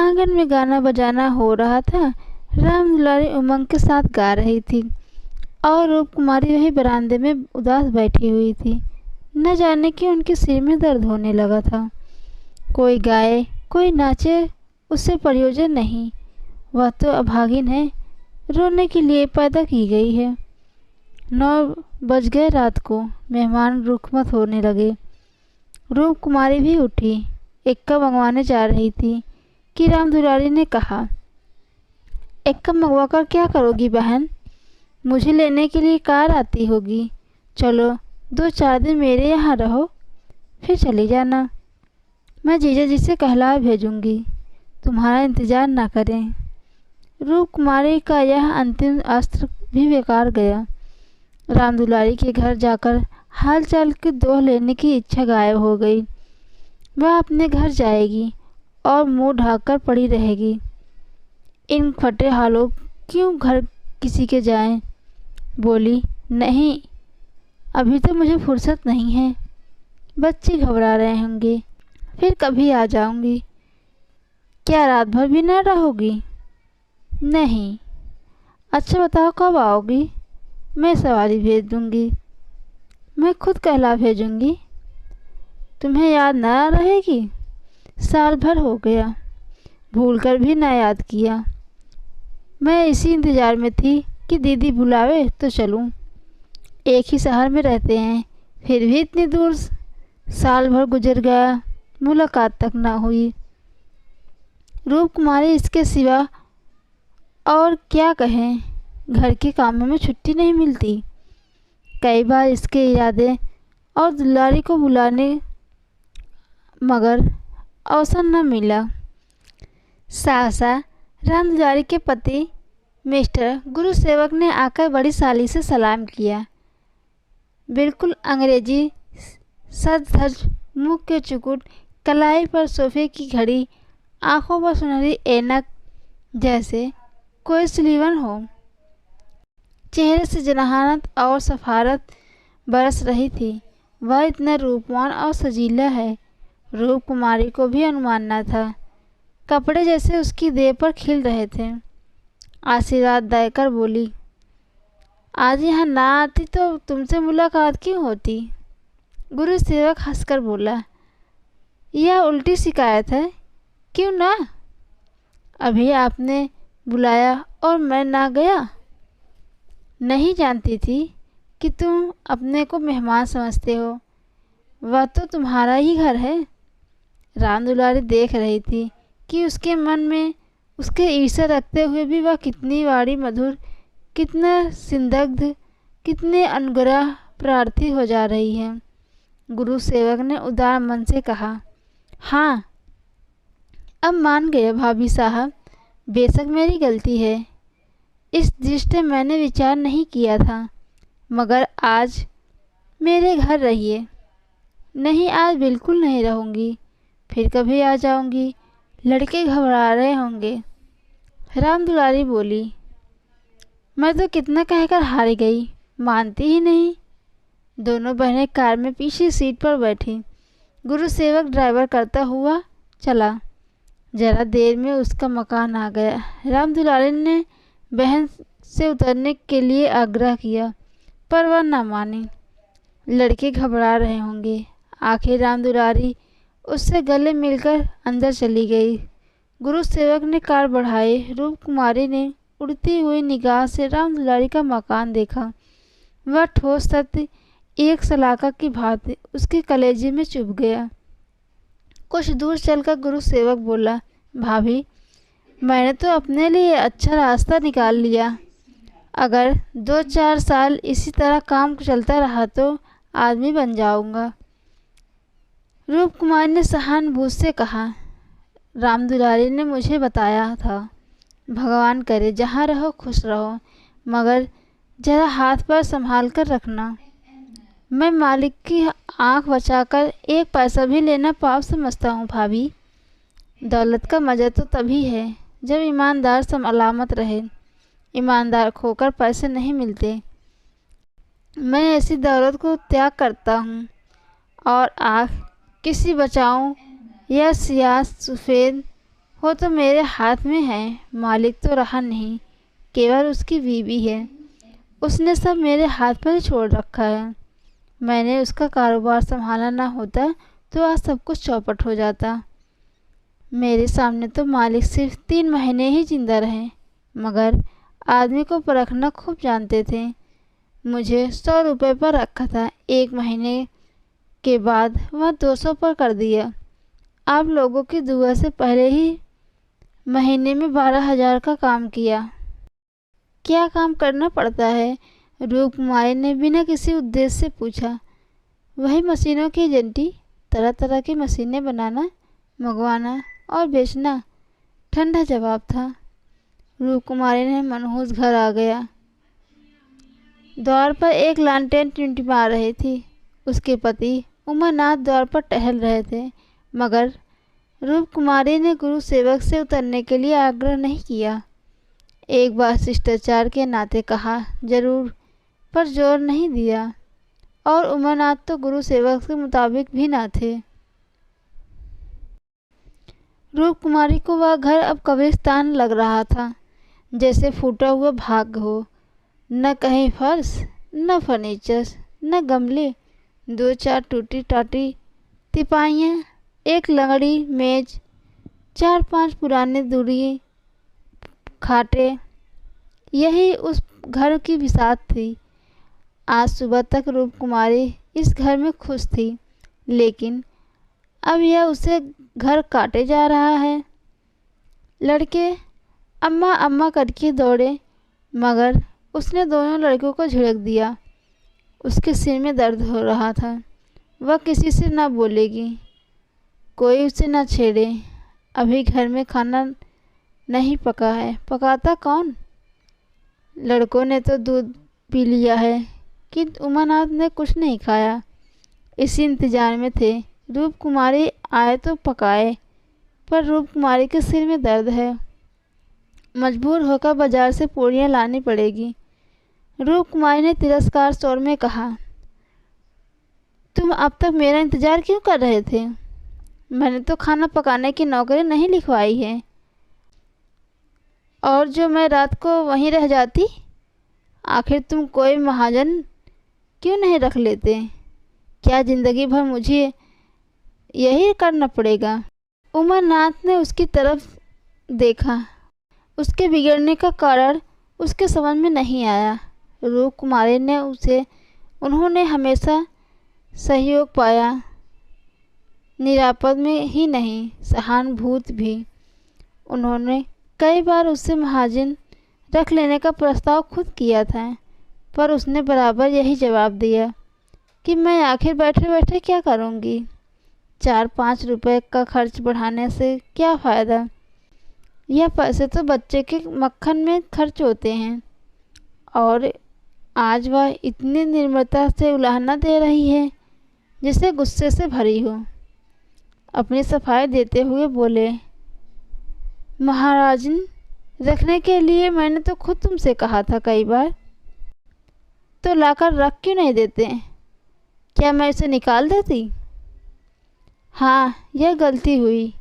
आंगन में गाना बजाना हो रहा था। राम दुलारी उमंग के साथ गा रही थी और रूप कुमारी वही बरामदे में उदास बैठी हुई थी। न जाने क्यों उनके सिर में दर्द होने लगा था। कोई गाए कोई नाचे उससे प्रयोजन नहीं, वह तो अभागिन है, रोने के लिए पैदा की गई है। 9 बज गए रात को। मेहमान रुखमत होने लगे। रूप कुमारी भी उठी, एक्का मंगवाने जा रही थी कि राम दुलारी ने कहा, एक्का मंगवा कर क्या करोगी बहन? मुझे लेने के लिए कार आती होगी। चलो 2-4 दिन मेरे यहाँ रहो, फिर चली जाना। मैं जीजा जी से कहला भेजूंगी, तुम्हारा इंतज़ार ना करें। रूप कुमारी का यह अंतिम अस्त्र भी बेकार गया। राम दुलारी के घर जाकर हालचाल की दोह लेने की इच्छा गायब हो गई। वह अपने घर जाएगी और मुंह ढाककर पड़ी रहेगी। इन फटे हालों क्यों घर किसी के जाएं? बोली, नहीं, अभी तो मुझे फुर्सत नहीं है। बच्चे घबरा रहे होंगे, फिर कभी आ जाऊंगी। क्या रात भर भी न रहोगी? नहीं। अच्छा बताओ कब आओगी? मैं सवारी भेज दूंगी। मैं खुद कहला भेजूंगी। तुम्हें याद न रहेगी? साल भर हो गया, भूल कर भी ना याद किया। मैं इसी इंतज़ार में थी कि दीदी बुलावे तो चलूं। एक ही शहर में रहते हैं, फिर भी इतनी दूर। साल भर गुजर गया, मुलाकात तक ना हुई। रूप कुमारी इसके सिवा और क्या कहें? घर के कामों में छुट्टी नहीं मिलती। कई बार इसके इरादे और दुलारी को बुलाने, मगर अवसर न मिला। सहसा राम दुलारी के पति मिस्टर गुरु सेवक ने आकर बड़ी साली से सलाम किया। बिल्कुल अंग्रेजी सज धज, मुँह के चुकुट, कलाई पर सोफे की घड़ी, आंखों पर सुनहरी ऐनक, जैसे कोई सुलीवन हो। चेहरे से जनानत और सफारत बरस रही थी। वह इतना रूपवान और सजीला है, रूप कुमारी को भी अनुमान न था। कपड़े जैसे उसकी देह पर खिल रहे थे। आशीर्वाद देकर बोली, आज यहाँ ना आती तो तुमसे मुलाकात क्यों होती? गुरु सेवक हंसकर बोला, यह उल्टी शिकायत है। क्यों ना? अभी आपने बुलाया और मैं ना गया। नहीं जानती थी कि तुम अपने को मेहमान समझते हो। वह तो तुम्हारा ही घर है। राम दुलारी देख रही थी कि उसके मन में उसके ईर्ष्या रखते हुए भी वह कितनी वाणी मधुर, कितना सिंदग्ध, कितने अनुग्रह प्रार्थी हो जा रही है। गुरु सेवक ने उदार मन से कहा, हाँ, अब मान गए भाभी साहब, बेशक मेरी गलती है। इस दृष्टि मैंने विचार नहीं किया था, मगर आज मेरे घर रहिए। नहीं, आज बिल्कुल नहीं रहूँगी, फिर कभी आ जाऊँगी। लड़के घबरा रहे होंगे। राम दुलारी बोली, मैं तो कितना कहकर हार गई, मानती ही नहीं। दोनों बहनें कार में पीछे सीट पर बैठी। गुरु सेवक ड्राइवर करता हुआ चला। जरा देर में उसका मकान आ गया। राम दुलारी ने बहन से उतरने के लिए आग्रह किया, पर वह न मानी। लड़के घबरा रहे होंगे। आखिर राम दुलारी उससे गले मिलकर अंदर चली गई। गुरु सेवक ने कार बढ़ाई। रूप कुमारी ने उड़ती हुई निगाह से राम दुलारी का मकान देखा। वह ठोस सत्य एक सलाखा की भांति उसके कलेजे में चुभ गया। कुछ दूर चलकर गुरु सेवक बोला, भाभी, मैंने तो अपने लिए अच्छा रास्ता निकाल लिया। अगर 2-4 साल इसी तरह काम चलता रहा तो आदमी बन जाऊंगा। रूप कुमार ने सहानुभूति से कहा, राम दुलारी ने मुझे बताया था। भगवान करे जहाँ रहो खुश रहो, मगर जरा हाथ पर संभाल कर रखना। मैं मालिक की आंख बचाकर 1 पैसा भी लेना पाप समझता हूँ भाभी। दौलत का मज़ा तो तभी है जब ईमानदार सलामत रहे। ईमानदार खोकर पैसे नहीं मिलते। मैं ऐसी दौलत को त्याग करता हूँ और आँख किसी बचाऊँ या सियाह सफ़ेद वो तो मेरे हाथ में है, मालिक तो रहा नहीं, केवल उसकी बीवी है। उसने सब मेरे हाथ पर ही छोड़ रखा है। मैंने उसका कारोबार संभाला ना होता तो आज सब कुछ चौपट हो जाता। मेरे सामने तो मालिक सिर्फ 3 महीने ही जिंदा रहे, मगर आदमी को परखना खूब जानते थे। मुझे 100 रुपये पर रखा था, 1 महीने के बाद वह 200 पर कर दिया। आप लोगों की दुआ से पहले ही महीने में 12,000 का काम किया। क्या काम करना पड़ता है? रूपकुमारी ने बिना किसी उद्देश्य से पूछा। वही मशीनों की एजेंटी, तरह तरह की मशीनें बनाना, मंगवाना और बेचना, ठंडा जवाब था। रूपकुमारी ने मनहूस घर आ गया। द्वार पर एक लालटेन टिमटिमा रही थी। उसके पति उमानाथ द्वार पर टहल रहे थे, मगर रूपकुमारी ने गुरु सेवक से उतरने के लिए आग्रह नहीं किया। एक बार शिष्टाचार के नाते कहा जरूर, पर जोर नहीं दिया, और उमानाथ तो गुरु सेवक के मुताबिक भी ना थे। रूपकुमारी को वह घर अब कब्रिस्तान लग रहा था, जैसे फूटा हुआ भाग हो। न कहीं फर्श, न फर्नीचर, न गमले, 2-4 टूटी टाटी तिपाइयाँ, एक लंगड़ी मेज, 4-5 पुराने दूरी खाटे, यही उस घर की बिसात थी। आज सुबह तक रूपकुमारी इस घर में खुश थी, लेकिन अब यह उसे घर काटे जा रहा है। लड़के अम्मा अम्मा करके दौड़े, मगर उसने दोनों लड़कों को झिड़क दिया। उसके सिर में दर्द हो रहा था। वह किसी से ना बोलेगी, कोई उसे ना छेड़े। अभी घर में खाना नहीं पका है, पकाता कौन? लड़कों ने तो दूध पी लिया है, किंतु उमानाथ ने कुछ नहीं खाया। इसी इंतजार में थे रूपकुमारी आए तो पकाए, पर रूपकुमारी के सिर में दर्द है, मजबूर होकर बाजार से पूड़ियाँ लानी पड़ेगी। रूपकुमारी ने तिरस्कार स्वर में कहा, तुम अब तक मेरा इंतजार क्यों कर रहे थे? मैंने तो खाना पकाने की नौकरी नहीं लिखवाई है। और जो मैं रात को वहीं रह जाती, आखिर तुम कोई महाजन क्यों नहीं रख लेते? क्या जिंदगी भर मुझे यही करना पड़ेगा? उमानाथ ने उसकी तरफ देखा। उसके बिगड़ने का कारण उसके समझ में नहीं आया। रूपकुमारी ने उन्होंने हमेशा सहयोग पाया, निरापद में ही नहीं, सहानुभूति भी। उन्होंने कई बार उससे महाजन रख लेने का प्रस्ताव खुद किया था, पर उसने बराबर यही जवाब दिया कि मैं आखिर बैठे बैठे क्या करूँगी? 4-5 रुपए का खर्च बढ़ाने से क्या फ़ायदा? यह पैसे तो बच्चे के मक्खन में खर्च होते हैं। और आज वह इतनी निर्मलता से उलाहना दे रही है जिसे गुस्से से भरी हो। अपनी सफाई देते हुए बोले, महाराजन, रखने के लिए मैंने तो खुद तुमसे कहा था कई बार, तो लाकर रख क्यों नहीं देते? क्या मैं इसे निकाल देती? हाँ, यह गलती हुई।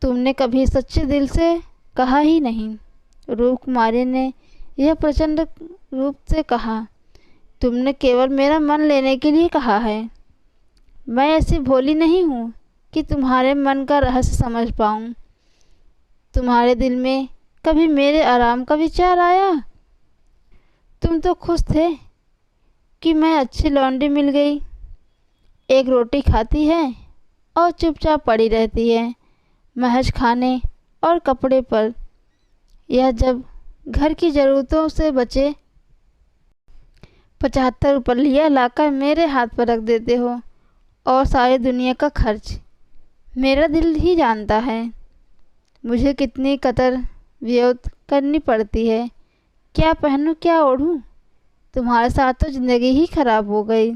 तुमने कभी सच्चे दिल से कहा ही नहीं। रूपकुमारी ने यह प्रचंड रूप से कहा, तुमने केवल मेरा मन लेने के लिए कहा है। मैं ऐसी भोली नहीं हूँ कि तुम्हारे मन का रहस्य समझ पाऊँ। तुम्हारे दिल में कभी मेरे आराम का विचार आया? तुम तो खुश थे कि मैं अच्छी लौंडी मिल गई, एक रोटी खाती है और चुपचाप पड़ी रहती है, महज खाने और कपड़े पर। यह जब घर की ज़रूरतों से बचे 75 रुपया लाकर मेरे हाथ पर रख देते हो, और सारी दुनिया का खर्च मेरा दिल ही जानता है। मुझे कितनी कतर व्योत करनी पड़ती है, क्या पहनूं क्या ओढ़ूं? तुम्हारे साथ तो ज़िंदगी ही खराब हो गई।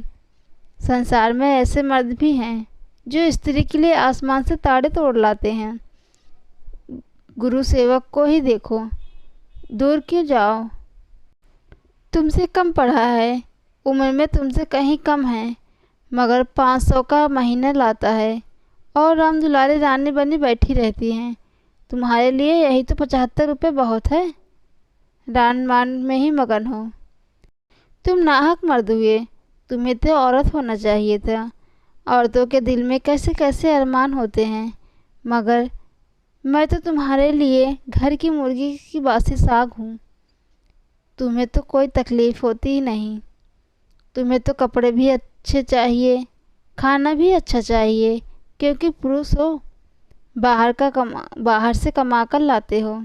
संसार में ऐसे मर्द भी हैं जो स्त्री के लिए आसमान से तारे तोड़ लाते हैं। गुरु सेवक को ही देखो, दूर क्यों जाओ? तुमसे कम पढ़ा है, उम्र में तुमसे कहीं कम है, मगर 500 का महीना लाता है और राम दुलारी रानी बनी बैठी रहती हैं। तुम्हारे लिए यही तो 75 रुपये बहुत है। रान मान में ही मगन हो। तुम नाहक मर्द हुए, तुम्हें तो औरत होना चाहिए था। औरतों के दिल में कैसे कैसे अरमान होते हैं, मगर मैं तो तुम्हारे लिए घर की मुर्गी की बासी साग हूँ। तुम्हें तो कोई तकलीफ़ होती ही नहीं। तुम्हें तो कपड़े भी अच्छे चाहिए, खाना भी अच्छा चाहिए, क्योंकि पुरुष हो, बाहर से कमा कर लाते हो।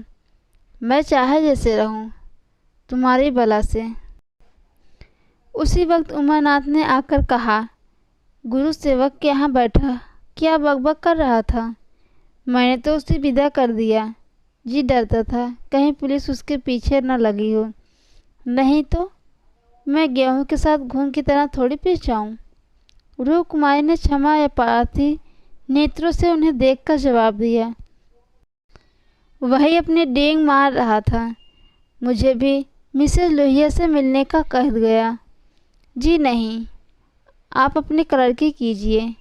मैं चाहे जैसे रहूं, तुम्हारी बला से। उसी वक्त उमानाथ ने आकर कहा, गुरु सेवक के यहाँ बैठा क्या बकबक कर रहा था? मैंने तो उसे विदा कर दिया। जी डरता था कहीं पुलिस उसके पीछे न लगी हो, नहीं तो मैं गेहूं के साथ घून की तरह थोड़ी पीस जाऊं। रूप कुमारी ने क्षमा या पार्थी नेत्रों से उन्हें देखकर जवाब दिया। वही अपनी डींग मार रहा था। मुझे भी मिसेज लोहिया से मिलने का कह गया। जी नहीं, आप अपनी क्लर्की कीजिए,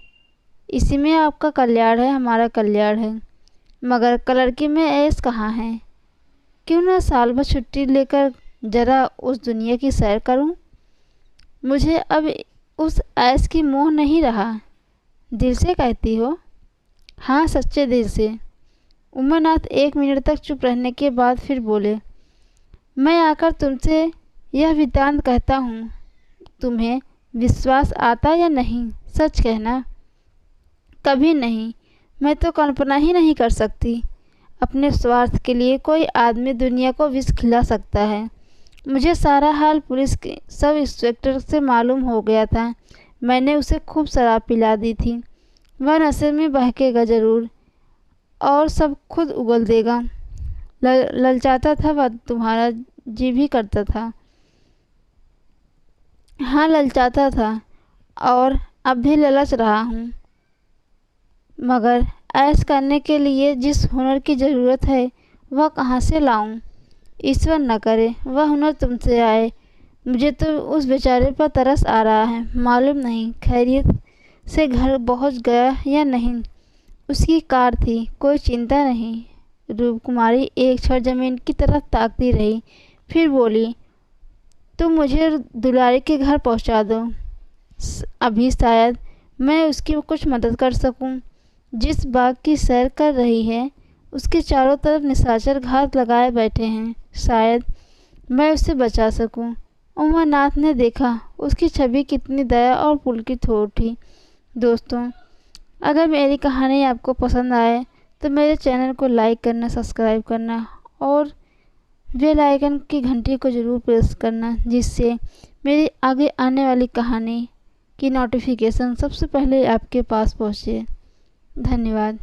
इसी में आपका कल्याण है, हमारा कल्याण है। मगर क्लर्की में ऐश कहाँ है? क्यों ना साल भर छुट्टी लेकर जरा उस दुनिया की सैर करूं? मुझे अब उस ऐश की मोह नहीं रहा। दिल से कहती हो? हाँ, सच्चे दिल से। उमानाथ 1 मिनट तक चुप रहने के बाद फिर बोले, मैं आकर तुमसे यह वृत्तांत कहता हूँ, तुम्हें विश्वास आता या नहीं? सच कहना। कभी नहीं। मैं तो कल्पना ही नहीं कर सकती। अपने स्वार्थ के लिए कोई आदमी दुनिया को विष खिला सकता है। मुझे सारा हाल पुलिस के सब इंस्पेक्टर से मालूम हो गया था। मैंने उसे खूब शराब पिला दी थी। वह नशे में बहकेगा ज़रूर और सब खुद उगल देगा। ललचाता था वह, तुम्हारा जी भी करता था। हाँ, ललचाता था और अब भी ललच रहा हूँ, मगर ऐश करने के लिए जिस हुनर की ज़रूरत है वह कहाँ से लाऊं? ईश्वर न करे वह हुनर तुमसे आए। मुझे तो उस बेचारे पर तरस आ रहा है। मालूम नहीं खैरियत से घर पहुँच गया या नहीं। उसकी कार थी, कोई चिंता नहीं। रूपकुमारी एक क्षण जमीन की तरफ ताकती रही, फिर बोली, तुम मुझे दुलारी के घर पहुंचा दो। अभी शायद मैं उसकी कुछ मदद कर सकूं। जिस बाग की सैर कर रही है उसके चारों तरफ निशाचर घात लगाए बैठे हैं, शायद मैं उसे बचा सकूं। उमानाथ ने देखा उसकी छवि कितनी दया और पुलकित हो उठी। दोस्तों, अगर मेरी कहानी आपको पसंद आए तो मेरे चैनल को लाइक करना, सब्सक्राइब करना और बेल आइकन की घंटी को ज़रूर प्रेस करना, जिससे मेरी आगे आने वाली कहानी की नोटिफिकेशन सबसे पहले आपके पास पहुँचे। धन्यवाद।